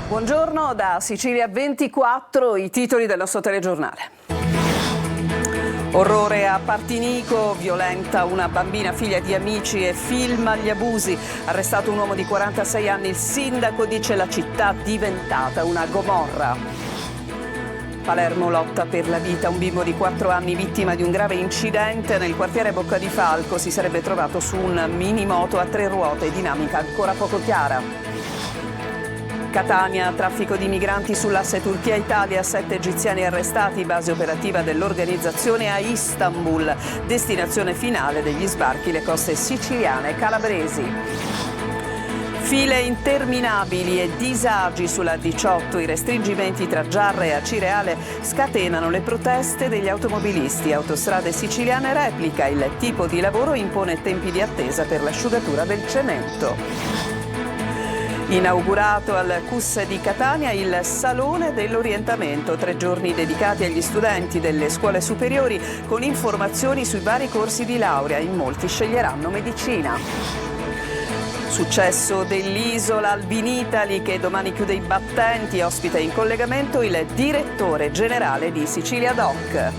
Buongiorno da Sicilia 24, i titoli del nostro telegiornale. Orrore a Partinico, violenta una bambina figlia di amici e filma gli abusi. Arrestato un uomo di 46 anni, il sindaco dice la città diventata una Gomorra. Palermo lotta per la vita, un bimbo di 4 anni vittima di un grave incidente nel quartiere Bocca di Falco si sarebbe trovato su un minimoto a 3 ruote, dinamica ancora poco chiara. Catania, traffico di migranti sull'asse Turchia-Italia, 7 egiziani arrestati, base operativa dell'organizzazione a Istanbul, destinazione finale degli sbarchi le coste siciliane e calabresi. File interminabili e disagi sulla 18, i restringimenti tra Giarra e Acireale scatenano le proteste degli automobilisti. Autostrade Siciliane replica, il tipo di lavoro impone tempi di attesa per l'asciugatura del cemento. Inaugurato al CUS di Catania il Salone dell'Orientamento, 3 giorni dedicati agli studenti delle scuole superiori con informazioni sui vari corsi di laurea. In molti sceglieranno medicina. Successo dell'Isola al Vinitali che domani chiude i battenti, ospita in collegamento il direttore generale di Sicilia Doc.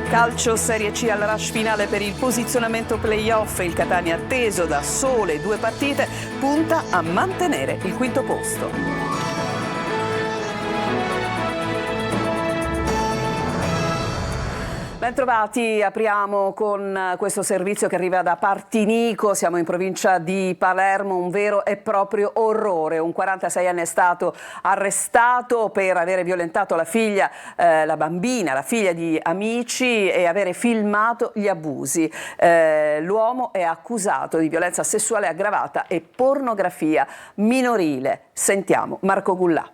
Calcio Serie C al rush finale per il posizionamento play-off, il Catania atteso da sole 2 partite punta a mantenere il 5º posto. Bentrovati, apriamo con questo servizio che arriva da Partinico, siamo in provincia di Palermo, un vero e proprio orrore. Un 46enne è stato arrestato per avere violentato la figlia, la bambina, la figlia di amici e avere filmato gli abusi. L'uomo è accusato di violenza sessuale aggravata e pornografia minorile. Sentiamo Marco Gullà.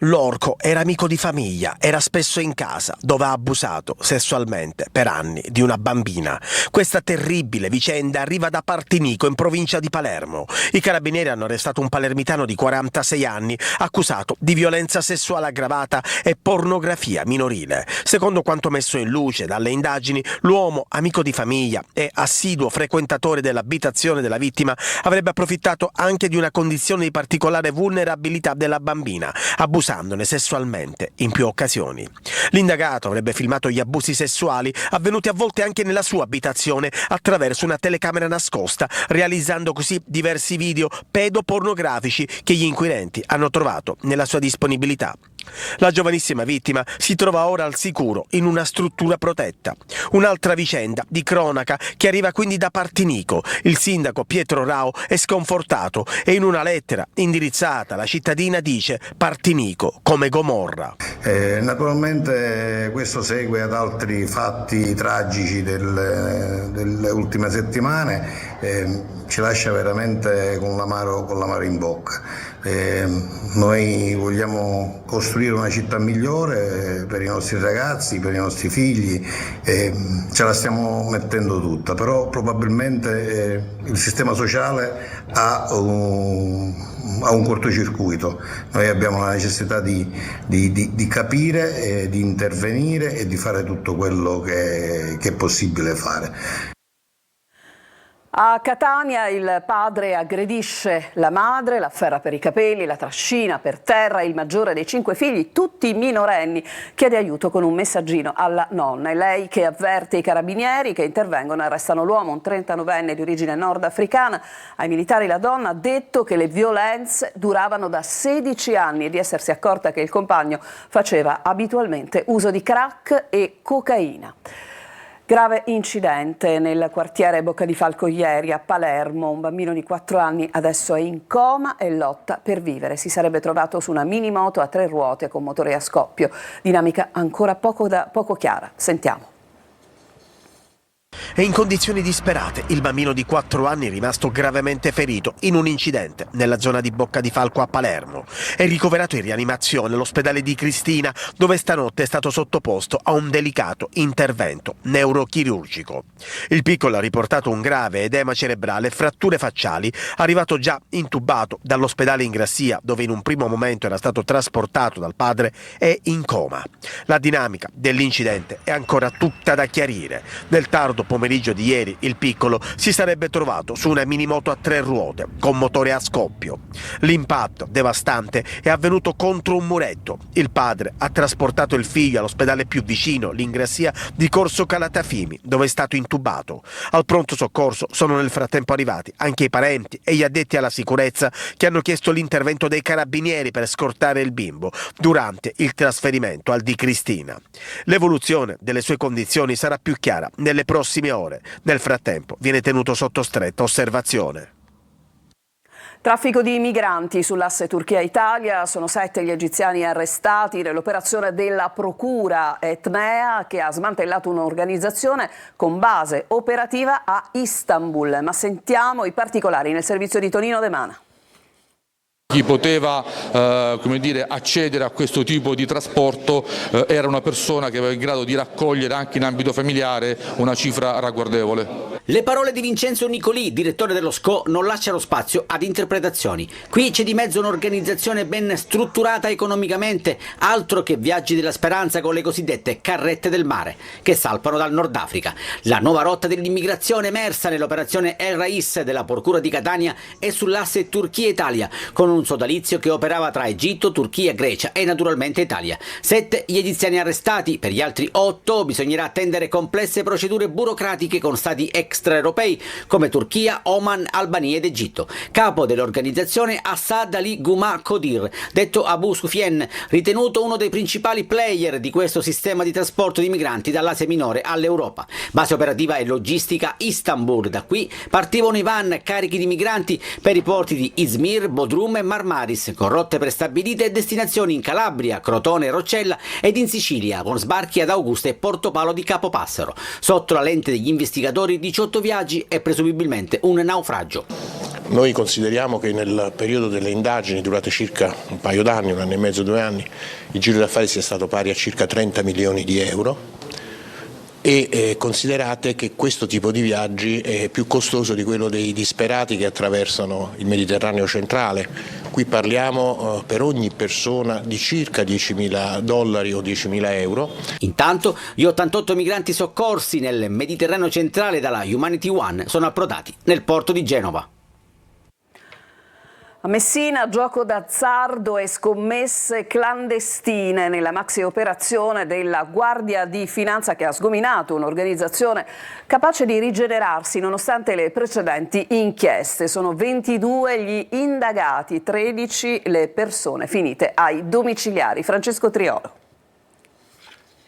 L'orco era amico di famiglia, era spesso in casa, dove ha abusato sessualmente per anni di una bambina. Questa terribile vicenda arriva da Partinico, in provincia di Palermo. I carabinieri hanno arrestato un palermitano di 46 anni, accusato di violenza sessuale aggravata e pornografia minorile. Secondo quanto messo in luce dalle indagini, l'uomo, amico di famiglia e assiduo frequentatore dell'abitazione della vittima, avrebbe approfittato anche di una condizione di particolare vulnerabilità della bambina, abusandone sessualmente in più occasioni. L'indagato avrebbe filmato gli abusi sessuali avvenuti a volte anche nella sua abitazione attraverso una telecamera nascosta, realizzando così diversi video pedopornografici che gli inquirenti hanno trovato nella sua disponibilità. La giovanissima vittima si trova ora al sicuro in una struttura protetta. Un'altra vicenda di cronaca che arriva quindi da Partinico. Il sindaco Pietro Rao è sconfortato e in una lettera indirizzata alla cittadina dice: Partinico come Gomorra. Naturalmente questo segue ad altri fatti tragici delle ultime settimane, ci lascia veramente con l'amaro in bocca. Noi vogliamo costruire una città migliore per i nostri ragazzi, per i nostri figli, ce la stiamo mettendo tutta, però probabilmente il sistema sociale ha un cortocircuito. Noi abbiamo la necessità di capire, di intervenire e di fare tutto quello che è possibile fare. A Catania il padre aggredisce la madre, la afferra per i capelli, la trascina per terra. Il maggiore dei 5 figli, tutti minorenni, chiede aiuto con un messaggino alla nonna. È lei che avverte i carabinieri che intervengono e arrestano l'uomo, un 39enne di origine nordafricana. Ai militari la donna ha detto che le violenze duravano da 16 anni e di essersi accorta che il compagno faceva abitualmente uso di crack e cocaina. Grave incidente nel quartiere Bocca di Falco ieri a Palermo. Un bambino di 4 anni adesso è in coma e lotta per vivere. Si sarebbe trovato su una minimoto a 3 ruote con motore a scoppio. Dinamica ancora poco chiara. Sentiamo. È in condizioni disperate il bambino di 4 anni rimasto gravemente ferito in un incidente nella zona di Bocca di Falco a Palermo. È ricoverato in rianimazione all'ospedale di Cristina, dove stanotte è stato sottoposto a un delicato intervento neurochirurgico. Il piccolo ha riportato un grave edema cerebrale e fratture facciali, arrivato già intubato dall'ospedale in Grassia, dove in un primo momento era stato trasportato dal padre, è in coma. La dinamica dell'incidente è ancora tutta da chiarire. Nel tardo pomeriggio di ieri il piccolo si sarebbe trovato su una minimoto a 3 ruote con motore a scoppio. L'impatto devastante è avvenuto contro un muretto. Il padre ha trasportato il figlio all'ospedale più vicino, l'Ingrassia di Corso Calatafimi, dove è stato intubato. Al pronto soccorso sono nel frattempo arrivati anche i parenti e gli addetti alla sicurezza che hanno chiesto l'intervento dei carabinieri per scortare il bimbo durante il trasferimento al Di Cristina. L'evoluzione delle sue condizioni sarà più chiara nelle prossime ore. Nel frattempo viene tenuto sotto stretta osservazione. Traffico di migranti sull'asse Turchia-Italia, sono 7 gli egiziani arrestati nell'operazione della procura Etnea che ha smantellato un'organizzazione con base operativa a Istanbul. Ma sentiamo i particolari nel servizio di Tonino De Mana. Chi poteva accedere a questo tipo di trasporto era una persona che aveva in grado di raccogliere anche in ambito familiare una cifra ragguardevole. Le parole di Vincenzo Nicolì, direttore dello SCO, non lasciano spazio ad interpretazioni. Qui c'è di mezzo un'organizzazione ben strutturata economicamente, altro che viaggi della speranza con le cosiddette carrette del mare, che salpano dal Nord Africa. La nuova rotta dell'immigrazione emersa nell'operazione El Rais della Procura di Catania è sull'asse Turchia-Italia, con un sodalizio che operava tra Egitto, Turchia, Grecia e naturalmente Italia. 7 gli egiziani arrestati, per gli altri 8 bisognerà attendere complesse procedure burocratiche con stati extraeuropei come Turchia, Oman, Albania ed Egitto. Capo dell'organizzazione Assad Ali Guma Kodir, detto Abu Sufyan, ritenuto uno dei principali player di questo sistema di trasporto di migranti dall'Asia Minore all'Europa. Base operativa e logistica Istanbul. Da qui partivano i van carichi di migranti per i porti di Izmir, Bodrum e Marmaris, con rotte prestabilite e destinazioni in Calabria, Crotone e Roccella ed in Sicilia, con sbarchi ad Augusta e Portopalo di Capopassero. Sotto la lente degli investigatori 18 viaggi e presumibilmente un naufragio. Noi consideriamo che nel periodo delle indagini, durate circa un paio d'anni, 1 anno e mezzo, 2 anni, il giro d'affari sia stato pari a circa 30 milioni di euro e considerate che questo tipo di viaggi è più costoso di quello dei disperati che attraversano il Mediterraneo centrale. Qui parliamo per ogni persona di circa $10.000 o €10.000. Intanto gli 88 migranti soccorsi nel Mediterraneo centrale dalla Humanity One sono approdati nel porto di Genova. A Messina, gioco d'azzardo e scommesse clandestine nella maxi operazione della Guardia di Finanza che ha sgominato un'organizzazione capace di rigenerarsi nonostante le precedenti inchieste. Sono 22 gli indagati, 13 le persone finite ai domiciliari. Francesco Triolo.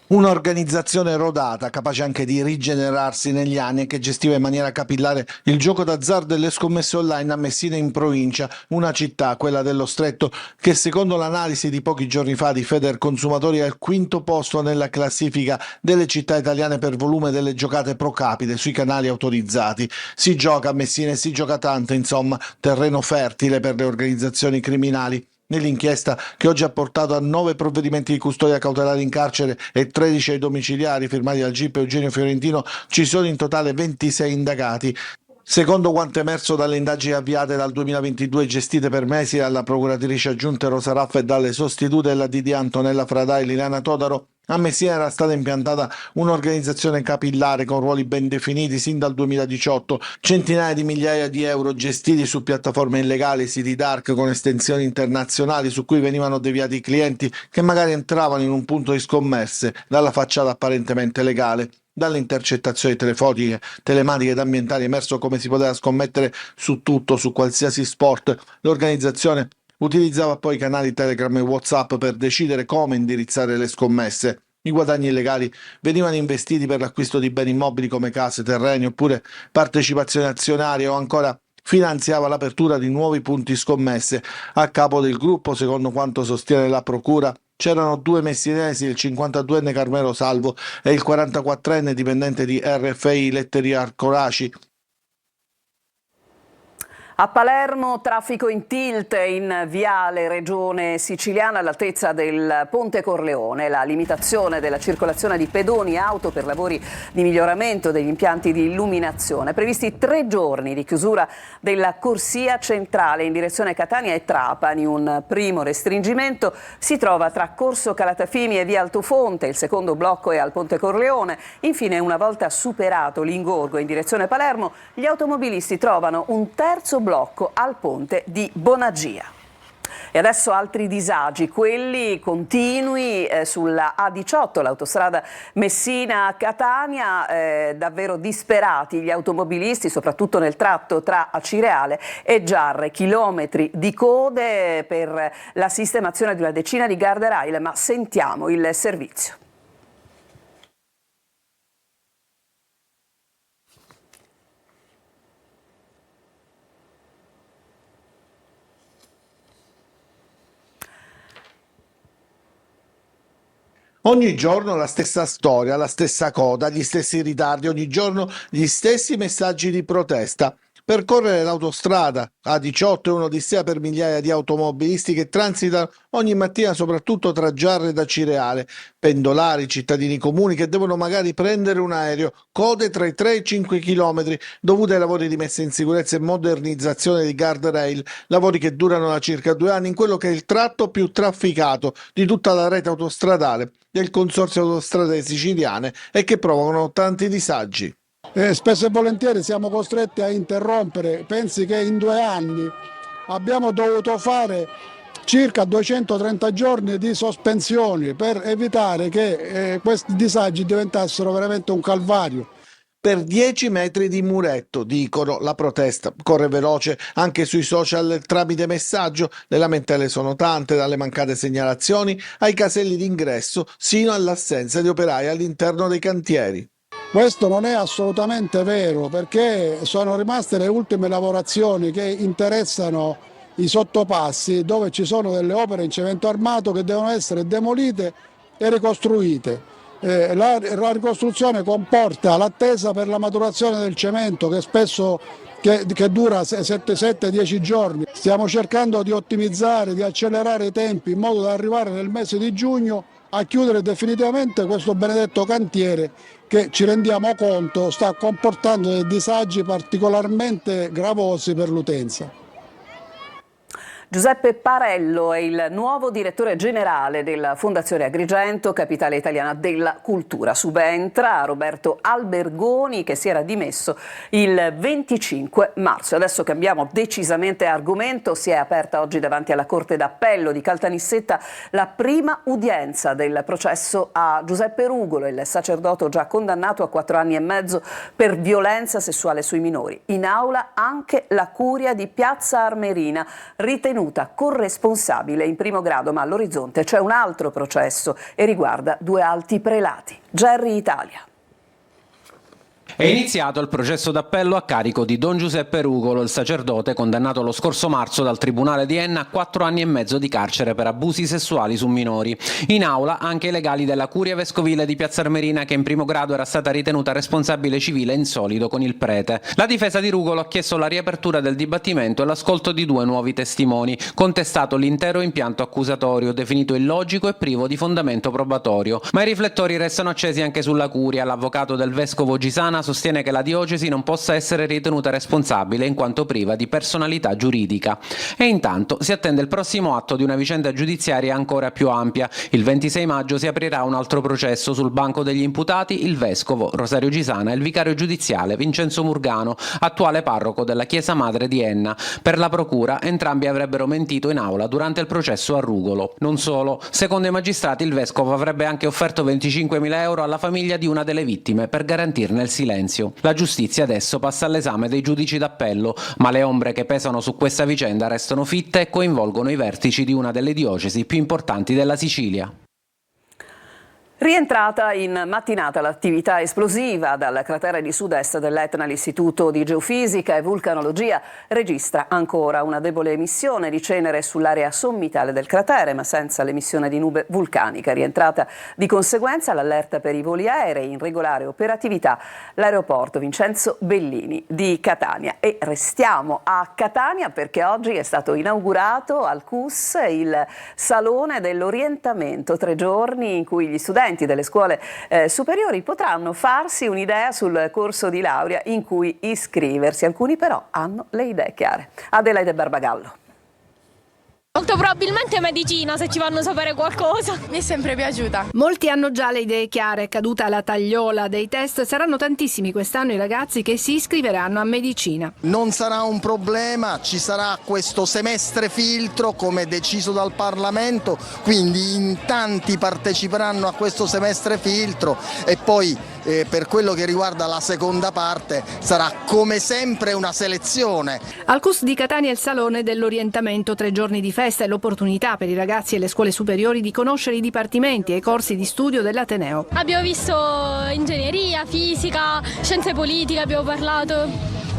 Un'organizzazione rodata, capace anche di rigenerarsi negli anni e che gestiva in maniera capillare il gioco d'azzardo e le scommesse online a Messina in provincia, una città, quella dello Stretto, che secondo l'analisi di pochi giorni fa di Federconsumatori è al 5° posto nella classifica delle città italiane per volume delle giocate pro capite sui canali autorizzati. Si gioca a Messina e si gioca tanto, insomma, terreno fertile per le organizzazioni criminali. Nell'inchiesta, che oggi ha portato a 9 provvedimenti di custodia cautelare in carcere e 13 ai domiciliari firmati dal GIP Eugenio Fiorentino, ci sono in totale 26 indagati. Secondo quanto emerso dalle indagini avviate dal 2022 e gestite per mesi dalla procuratrice aggiunta Rosa Raffa e dalle sostitute della DD Antonella Fradà e Liliana Todaro, a Messina era stata impiantata un'organizzazione capillare con ruoli ben definiti sin dal 2018, centinaia di migliaia di euro gestiti su piattaforme illegali, siti dark con estensioni internazionali su cui venivano deviati i clienti che magari entravano in un punto di scommesse dalla facciata apparentemente legale. Dalle intercettazioni telefoniche, telematiche ed ambientali è emerso come si poteva scommettere su tutto, su qualsiasi sport. L'organizzazione utilizzava poi canali Telegram e WhatsApp per decidere come indirizzare le scommesse. I guadagni illegali venivano investiti per l'acquisto di beni immobili come case, terreni oppure partecipazioni azionarie o ancora finanziava l'apertura di nuovi punti scommesse. A capo del gruppo, secondo quanto sostiene la procura, c'erano 2 messinesi, il 52enne Carmelo Salvo e il 44enne dipendente di RFI Letteria Arcoraci. A Palermo traffico in tilt in viale regione siciliana all'altezza del Ponte Corleone. La limitazione della circolazione di pedoni e auto per lavori di miglioramento degli impianti di illuminazione. Previsti 3 giorni di chiusura della corsia centrale in direzione Catania e Trapani. Un primo restringimento si trova tra Corso Calatafimi e via Altofonte. Il secondo blocco è al Ponte Corleone. Infine, una volta superato l'ingorgo in direzione Palermo, gli automobilisti trovano un terzo blocco al ponte di Bonagia. E adesso altri disagi, quelli continui sulla A18, l'autostrada Messina-Catania, davvero disperati gli automobilisti, soprattutto nel tratto tra Acireale e Giarre, chilometri di code per la sistemazione di una decina di guardrail, ma sentiamo il servizio. Ogni giorno la stessa storia, la stessa coda, gli stessi ritardi, ogni giorno gli stessi messaggi di protesta. Percorrere l'autostrada A18 è un'odissea per migliaia di automobilisti che transitano ogni mattina soprattutto tra Giarre ed Acireale, pendolari, cittadini comuni che devono magari prendere un aereo, code tra i 3 e i 5 chilometri dovute ai lavori di messa in sicurezza e modernizzazione di guardrail, lavori che durano da circa 2 anni in quello che è il tratto più trafficato di tutta la rete autostradale del Consorzio Autostrade Siciliane e che provocano tanti disagi. Spesso e volentieri siamo costretti a interrompere. Pensi che in 2 anni abbiamo dovuto fare circa 230 giorni di sospensioni per evitare che questi disagi diventassero veramente un calvario. Per 10 metri di muretto, dicono, la protesta corre veloce anche sui social tramite messaggio, le lamentele sono tante, dalle mancate segnalazioni ai caselli d'ingresso sino all'assenza di operai all'interno dei cantieri. Questo non è assolutamente vero, perché sono rimaste le ultime lavorazioni che interessano i sottopassi, dove ci sono delle opere in cemento armato che devono essere demolite e ricostruite. La ricostruzione comporta l'attesa per la maturazione del cemento che spesso che dura 7-10 giorni. Stiamo cercando di ottimizzare, di accelerare i tempi in modo da arrivare nel mese di giugno a chiudere definitivamente questo benedetto cantiere che, ci rendiamo conto, sta comportando dei disagi particolarmente gravosi per l'utenza. Giuseppe Parello è il nuovo direttore generale della Fondazione Agrigento, capitale italiana della cultura. Subentra Roberto Albergoni, che si era dimesso il 25 marzo. Adesso cambiamo decisamente argomento. Si è aperta oggi davanti alla Corte d'Appello di Caltanissetta la prima udienza del processo a Giuseppe Rugolo, il sacerdote già condannato a 4 anni e mezzo per violenza sessuale sui minori. In aula anche la curia di Piazza Armerina, ritenuta corresponsabile in primo grado, ma all'orizzonte c'è un altro processo e riguarda 2 alti prelati. Gerry Italia. È iniziato il processo d'appello a carico di Don Giuseppe Rugolo, il sacerdote condannato lo scorso marzo dal Tribunale di Enna a 4 anni e mezzo di carcere per abusi sessuali su minori. In aula anche i legali della Curia Vescovile di Piazza Armerina, che in primo grado era stata ritenuta responsabile civile in solido con il prete. La difesa di Rugolo ha chiesto la riapertura del dibattimento e l'ascolto di 2 nuovi testimoni, contestato l'intero impianto accusatorio, definito illogico e privo di fondamento probatorio. Ma i riflettori restano accesi anche sulla Curia. L'avvocato del vescovo Gisana sostiene che la diocesi non possa essere ritenuta responsabile in quanto priva di personalità giuridica. E intanto si attende il prossimo atto di una vicenda giudiziaria ancora più ampia. Il 26 maggio si aprirà un altro processo. Sul banco degli imputati il vescovo Rosario Gisana e il vicario giudiziale Vincenzo Murgano, attuale parroco della Chiesa Madre di Enna. Per la procura entrambi avrebbero mentito in aula durante il processo a Rugolo. Non solo, secondo i magistrati il vescovo avrebbe anche offerto 25.000 euro alla famiglia di una delle vittime per garantirne il silenzio. La giustizia adesso passa all'esame dei giudici d'appello, ma le ombre che pesano su questa vicenda restano fitte e coinvolgono i vertici di una delle diocesi più importanti della Sicilia. Rientrata in mattinata l'attività esplosiva dal cratere di sud-est dell'Etna, l'Istituto di Geofisica e Vulcanologia registra ancora una debole emissione di cenere sull'area sommitale del cratere, ma senza l'emissione di nube vulcanica. Rientrata di conseguenza l'allerta per i voli aerei, in regolare operatività l'aeroporto Vincenzo Bellini di Catania. E restiamo a Catania perché oggi è stato inaugurato al CUS il Salone dell'Orientamento, 3 giorni in cui gli studenti delle scuole superiori potranno farsi un'idea sul corso di laurea in cui iscriversi. Alcuni però hanno le idee chiare. Adelaide Barbagallo. Molto probabilmente medicina, se ci fanno sapere qualcosa. Mi è sempre piaciuta. Molti hanno già le idee chiare, caduta la tagliola dei test, saranno tantissimi quest'anno i ragazzi che si iscriveranno a medicina. Non sarà un problema, ci sarà questo semestre filtro come deciso dal Parlamento, quindi in tanti parteciperanno a questo semestre filtro e poi per quello che riguarda la seconda parte sarà come sempre una selezione. Al CUS di Catania il Salone dell'Orientamento, 3 giorni di festa e l'opportunità per i ragazzi e le scuole superiori di conoscere i dipartimenti e i corsi di studio dell'Ateneo. Abbiamo visto ingegneria, fisica, scienze politiche, abbiamo parlato.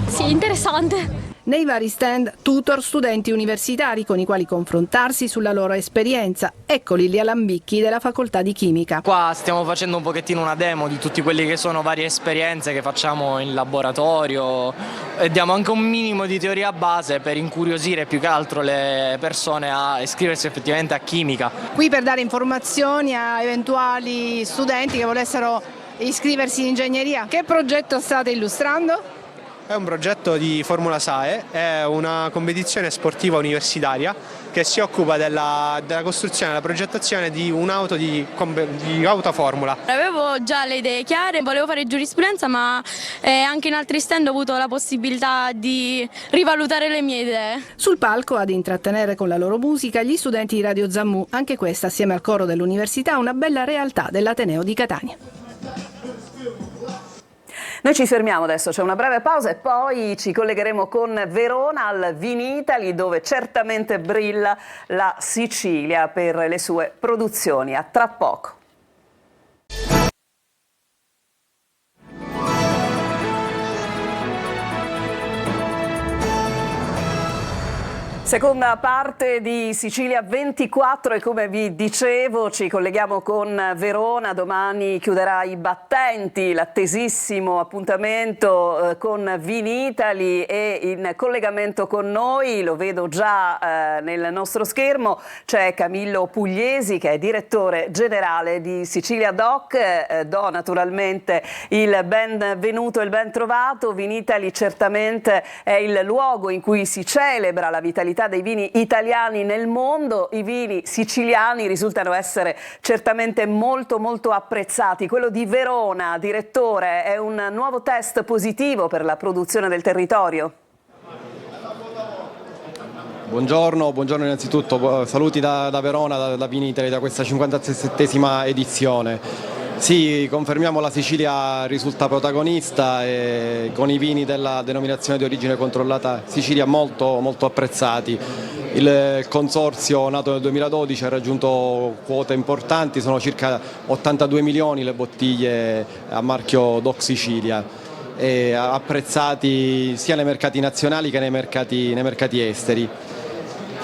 Sì, interessante. Nei vari stand, tutor, studenti universitari con i quali confrontarsi sulla loro esperienza. Eccoli gli alambicchi della facoltà di chimica. Qua stiamo facendo un pochettino una demo di tutti quelli che sono varie esperienze che facciamo in laboratorio e diamo anche un minimo di teoria base per incuriosire più che altro le persone a iscriversi effettivamente a chimica. Qui per dare informazioni a eventuali studenti che volessero iscriversi in ingegneria. Che progetto state illustrando? È un progetto di Formula SAE, è una competizione sportiva universitaria che si occupa della costruzione e della progettazione di un'auto di auto formula. Avevo già le idee chiare, volevo fare giurisprudenza, ma anche in altri stand ho avuto la possibilità di rivalutare le mie idee. Sul palco ad intrattenere con la loro musica gli studenti di Radio Zammu, anche questa assieme al coro dell'università una bella realtà dell'Ateneo di Catania. Noi ci fermiamo adesso, c'è una breve pausa e poi ci collegheremo con Verona al Vinitaly, dove certamente brilla la Sicilia per le sue produzioni. A tra poco. Seconda parte di Sicilia 24 e come vi dicevo ci colleghiamo con Verona, domani chiuderà i battenti, l'attesissimo appuntamento con Vinitaly e in collegamento con noi, lo vedo già nel nostro schermo, c'è Camillo Pugliesi che è direttore generale di Sicilia Doc, do naturalmente il benvenuto e il ben trovato. Vinitaly certamente è il luogo in cui si celebra la vitalità dei vini italiani nel mondo. I vini siciliani risultano essere certamente molto apprezzati. Quello di Verona, direttore, è un nuovo test positivo per la produzione del territorio? Buongiorno innanzitutto, saluti da Verona, da Vinitaly, da questa 57esima edizione. Sì, confermiamo, la Sicilia risulta protagonista e con i vini della denominazione di origine controllata Sicilia molto apprezzati. Il consorzio nato nel 2012 ha raggiunto quote importanti, sono circa 82 milioni le bottiglie a marchio Doc Sicilia, e apprezzati sia nei mercati nazionali che nei mercati esteri.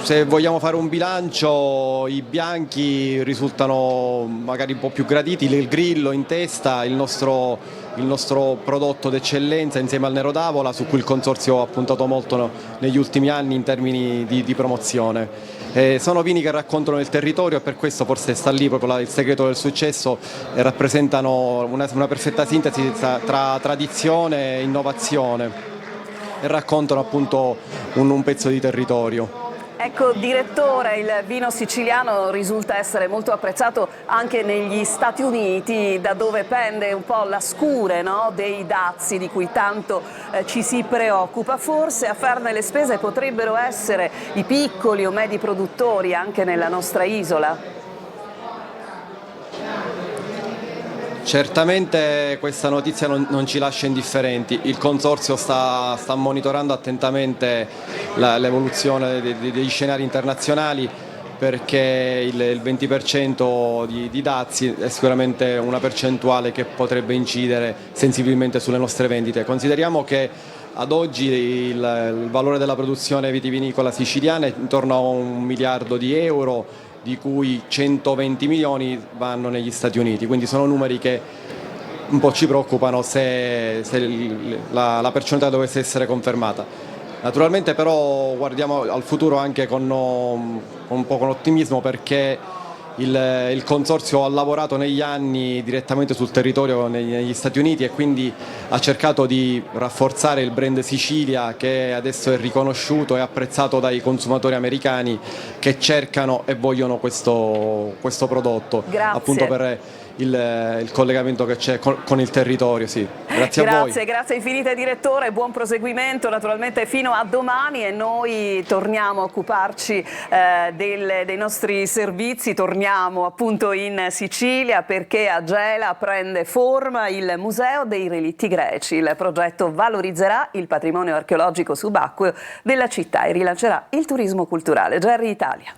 Se vogliamo fare un bilancio, i bianchi risultano magari un po' più graditi, il Grillo in testa, il nostro prodotto d'eccellenza insieme al Nero d'Avola, su cui il Consorzio ha puntato molto negli ultimi anni in termini di promozione. Sono vini che raccontano il territorio e per questo forse sta lì proprio il segreto del successo, e rappresentano una perfetta sintesi tra tradizione e innovazione e raccontano appunto un pezzo di territorio. Ecco, direttore, il vino siciliano risulta essere molto apprezzato anche negli Stati Uniti, da dove pende un po' la scure, no, dei dazi di cui tanto ci si preoccupa. Forse a farne le spese potrebbero essere i piccoli o medi produttori anche nella nostra isola? Certamente questa notizia non ci lascia indifferenti. Il Consorzio sta monitorando attentamente l'evoluzione degli scenari internazionali. perché il 20% di dazi è sicuramente una percentuale che potrebbe incidere sensibilmente sulle nostre vendite. Consideriamo che ad oggi il valore della produzione vitivinicola siciliana è intorno a 1 miliardo di euro, di cui 120 milioni vanno negli Stati Uniti, quindi sono numeri che un po' ci preoccupano se la percentuale dovesse essere confermata. Naturalmente però guardiamo al futuro anche con un po' con ottimismo, perché il Consorzio ha lavorato negli anni direttamente sul territorio negli Stati Uniti e quindi ha cercato di rafforzare il brand Sicilia, che adesso è riconosciuto e apprezzato dai consumatori americani che cercano e vogliono questo prodotto. Grazie. Appunto per il collegamento che c'è con il territorio. Sì. Grazie a voi. Grazie infinite direttore, buon proseguimento naturalmente fino a domani, e noi torniamo a occuparci dei nostri servizi, torniamo appunto in Sicilia, perché a Gela prende forma il Museo dei Relitti Greci. Il progetto valorizzerà il patrimonio archeologico subacqueo della città e rilancerà il turismo culturale. Gerry Italia.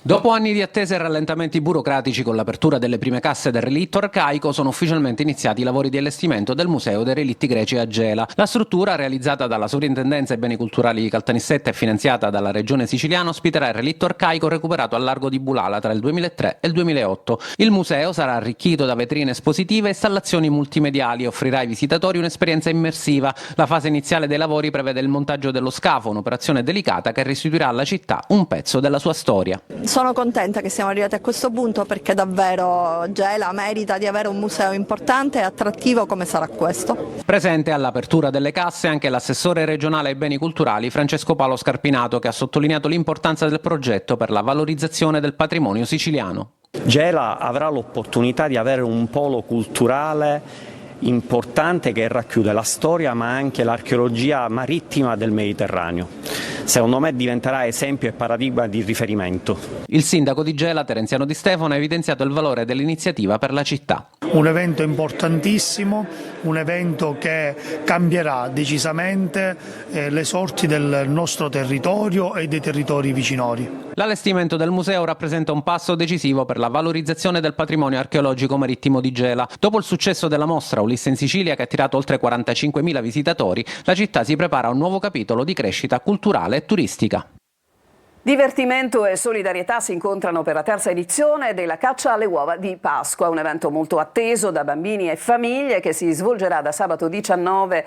Dopo anni di attesa e rallentamenti burocratici con l'apertura delle prime casse del relitto arcaico, sono ufficialmente iniziati i lavori di allestimento del Museo dei Relitti Greci a Gela. La struttura, realizzata dalla Sovrintendenza ai Beni Culturali di Caltanissetta e finanziata dalla Regione Siciliana, ospiterà il relitto arcaico recuperato al largo di Bulala tra il 2003 e il 2008. Il museo sarà arricchito da vetrine espositive e installazioni multimediali e offrirà ai visitatori un'esperienza immersiva. La fase iniziale dei lavori prevede il montaggio dello scafo, un'operazione delicata che restituirà alla città un pezzo della sua storia. Sono contenta che siamo arrivati a questo punto, perché davvero Gela merita di avere un museo importante e attrattivo come sarà questo. Presente all'apertura delle casse anche l'assessore regionale ai beni culturali Francesco Paolo Scarpinato, che ha sottolineato l'importanza del progetto per la valorizzazione del patrimonio siciliano. Gela avrà l'opportunità di avere un polo culturale importante che racchiude la storia ma anche l'archeologia marittima del Mediterraneo. Secondo me diventerà esempio e paradigma di riferimento. Il sindaco di Gela, Terenziano Di Stefano, ha evidenziato il valore dell'iniziativa per la città. Un evento importantissimo, un evento che cambierà decisamente le sorti del nostro territorio e dei territori vicinori. L'allestimento del museo rappresenta un passo decisivo per la valorizzazione del patrimonio archeologico marittimo di Gela. Dopo il successo della mostra Ulisse in Sicilia, che ha attirato oltre 45.000 visitatori, la città si prepara a un nuovo capitolo di crescita culturale e turistica. Divertimento e solidarietà si incontrano per la terza edizione della Caccia alle uova di Pasqua, un evento molto atteso da bambini e famiglie che si svolgerà da sabato 19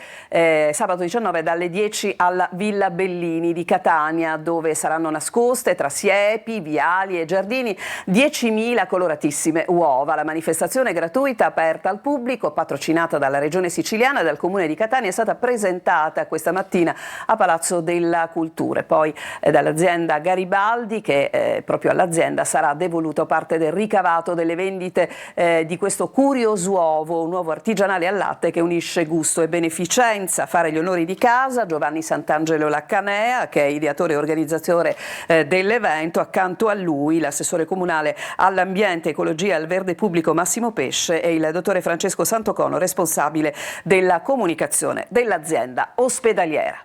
dalle 10 alla Villa Bellini di Catania, dove saranno nascoste tra siepi, viali e giardini 10.000 coloratissime uova. La manifestazione gratuita aperta al pubblico, patrocinata dalla Regione Siciliana e dal Comune di Catania, è stata presentata questa mattina a Palazzo della Cultura, poi dall'azienda Garibaldi, che proprio all'azienda sarà devoluto parte del ricavato delle vendite di questo curiosuovo, un uovo artigianale al latte che unisce gusto e beneficenza. A fare gli onori di casa Giovanni Sant'Angelo Laccanea, che è ideatore e organizzatore dell'evento. Accanto a lui l'assessore comunale all'ambiente, ecologia e al verde pubblico Massimo Pesce e il dottore Francesco Santocono, responsabile della comunicazione dell'azienda ospedaliera.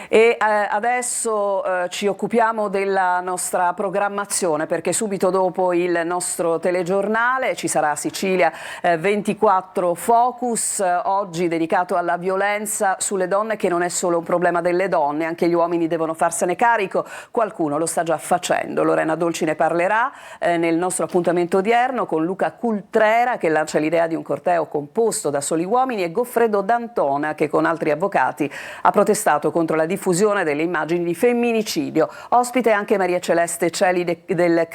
E adesso ci occupiamo della nostra programmazione, perché subito dopo il nostro telegiornale ci sarà Sicilia 24 Focus, oggi dedicato alla violenza sulle donne, che non è solo un problema delle donne, anche gli uomini devono farsene carico, qualcuno lo sta già facendo. Lorena Dolci ne parlerà nel nostro appuntamento odierno con Luca Cultrera, che lancia l'idea di un corteo composto da soli uomini, e Goffredo D'Antona, che con altri avvocati ha protestato contro la diffusione delle immagini di femminicidio. Ospite anche Maria Celeste Celi del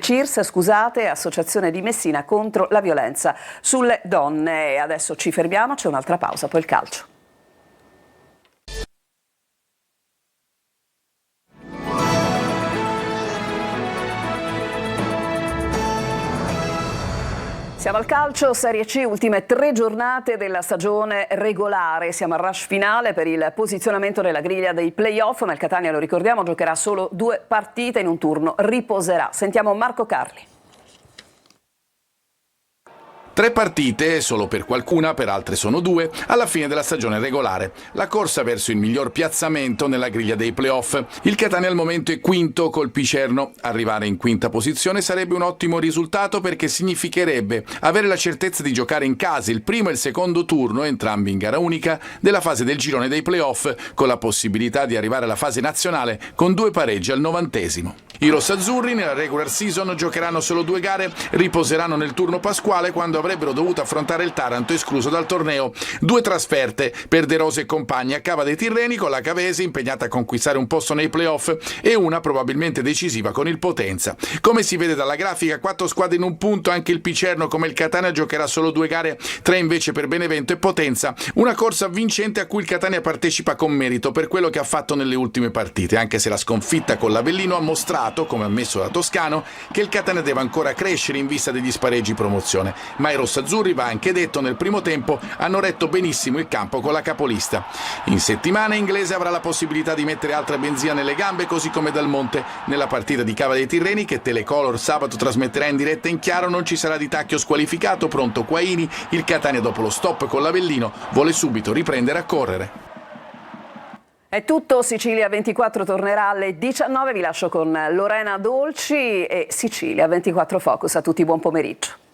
CIRS, Associazione di Messina contro la violenza sulle donne. E adesso ci fermiamo, c'è un'altra pausa, poi il calcio. Siamo al calcio, Serie C, ultime 3 giornate della stagione regolare. Siamo al rush finale per il posizionamento nella griglia dei play-off, ma il Catania, lo ricordiamo, giocherà solo 2 partite, in un turno riposerà. Sentiamo Marco Carli. 3 partite, solo per qualcuna, per altre sono 2, alla fine della stagione regolare. La corsa verso il miglior piazzamento nella griglia dei playoff. Il Catania al momento è quinto col Picerno. Arrivare in quinta posizione sarebbe un ottimo risultato perché significherebbe avere la certezza di giocare in casa il primo e il secondo turno, entrambi in gara unica, della fase del girone dei playoff, con la possibilità di arrivare alla fase nazionale con 2 pareggi al 90°. I rossazzurri nella regular season giocheranno solo 2 gare, riposeranno nel turno pasquale quando avrebbero dovuto affrontare il Taranto escluso dal torneo. 2 trasferte per De Rossi e compagni a Cava dei Tirreni con la Cavese impegnata a conquistare un posto nei playoff e una probabilmente decisiva con il Potenza. Come si vede dalla grafica, 4 squadre in un punto, anche il Picerno come il Catania giocherà solo 2 gare, 3 invece per Benevento e Potenza. Una corsa vincente a cui il Catania partecipa con merito per quello che ha fatto nelle ultime partite, anche se la sconfitta con l'Avellino ha mostrato, come ammesso da Toscano, che il Catania deve ancora crescere in vista degli spareggi promozione. Ma i rossazzurri, va anche detto, nel primo tempo hanno retto benissimo il campo con la capolista. In settimana Inglese avrà la possibilità di mettere altra benzina nelle gambe, così come Dal Monte. Nella partita di Cava dei Tirreni, che Telecolor sabato trasmetterà in diretta in chiaro, non ci sarà Di Tacchio squalificato, pronto Quaini. Il Catania, dopo lo stop con l'Avellino, vuole subito riprendere a correre. È tutto, Sicilia 24 tornerà alle 19, vi lascio con Lorena Dolci e Sicilia 24 Focus. A tutti buon pomeriggio.